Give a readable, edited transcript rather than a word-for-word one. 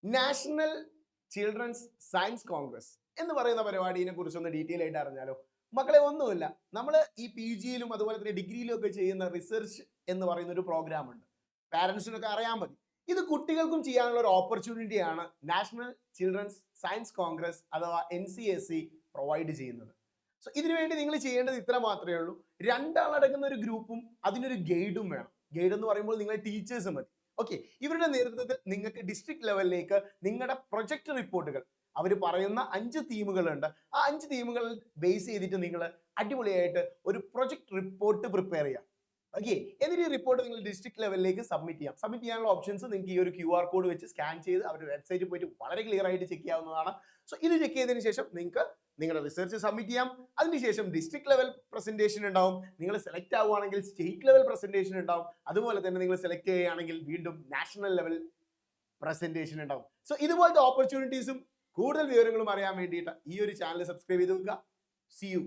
National children's science congress എന്ന് പറയുന്ന പരിപാടിയെ കുറിച്ചൊന്ന് ഡീറ്റെയിൽ ആയിട്ട് അറിഞ്ഞാലോ? മക്കളെ, ഒന്നുമില്ല, നമ്മൾ ഈ പി ജിയിലും അതുപോലെ തന്നെ ഡിഗ്രിയിലും ഒക്കെ ചെയ്യുന്ന റിസർച്ച് എന്ന് പറയുന്ന ഒരു പ്രോഗ്രാം ഉണ്ട്. പാരന്റ്സിനൊക്കെ അറിയാൻ മതി. ഇത് കുട്ടികൾക്കും ചെയ്യാനുള്ള ഒരു ഓപ്പർച്യൂണിറ്റിയാണ് നാഷണൽ ചിൽഡ്രൻസ് സയൻസ് കോൺഗ്രസ് അഥവാ NCSC പ്രൊവൈഡ് ചെയ്യുന്നത്. സോ ഇതിനു വേണ്ടി നിങ്ങൾ ചെയ്യേണ്ടത് ഇത്ര മാത്രമേ ഉള്ളൂ. രണ്ടാളടങ്ങുന്ന ഒരു ഗ്രൂപ്പും അതിനൊരു ഗൈഡും വേണം. ഗൈഡ് എന്ന് പറയുമ്പോൾ നിങ്ങളെ ടീച്ചേഴ്സ് മതി. ഓക്കെ, ഇവരുടെ നേതൃത്വത്തിൽ നിങ്ങൾക്ക് ഡിസ്ട്രിക്ട് ലെവലിലേക്ക് നിങ്ങളുടെ പ്രൊജക്ട് റിപ്പോർട്ടുകൾ, അവർ പറയുന്ന 5 തീമുകളുണ്ട്, ആ 5 തീമുകൾ ബേസ് ചെയ്തിട്ട് നിങ്ങൾ അടിപൊളിയായിട്ട് ഒരു പ്രൊജക്ട് റിപ്പോർട്ട് പ്രിപ്പയർ ചെയ്യാം. ഓക്കെ, എന്നിട്ട് ഈ റിപ്പോർട്ട് നിങ്ങൾ ഡിസ്ട്രിക്ട് ലെവലിലേക്ക് സബ്മിറ്റ് ചെയ്യാം. സബ്മിറ്റ് ചെയ്യാനുള്ള ഓപ്ഷൻസ് നിങ്ങൾക്ക് ഈ ഒരു QR കോഡ് വെച്ച് സ്കാൻ ചെയ്ത് അവരുടെ വെബ്സൈറ്റിൽ പോയിട്ട് വളരെ ക്ലിയർ ആയിട്ട് ചെക്ക് ചെയ്യാവുന്നതാണ്. സോ ഇത് ചെക്ക് ചെയ്തതിന് ശേഷം നിങ്ങൾക്ക് നിങ്ങളുടെ റിസർച്ച് സബ്മിറ്റ് ചെയ്യാം. അതിനുശേഷം ഡിസ്ട്രിക്ട് ലെവൽ പ്രസന്റേഷൻ ഉണ്ടാവും. നിങ്ങൾ സെലക്ട് ആവുകയാണെങ്കിൽ സ്റ്റേറ്റ് ലെവൽ പ്രസന്റേഷൻ ഉണ്ടാവും. അതുപോലെ തന്നെ നിങ്ങൾ സെലക്ട് ചെയ്യുകയാണെങ്കിൽ വീണ്ടും നാഷണൽ ലെവൽ പ്രസന്റേഷൻ ഉണ്ടാവും. സോ ഇതുപോലത്തെ ഓപ്പർച്യൂണിറ്റീസും കൂടുതൽ വിവരങ്ങളും അറിയാൻ വേണ്ടിയിട്ട് ഈ ഒരു ചാനൽ സബ്സ്ക്രൈബ് ചെയ്ത് വെക്കുക. See you.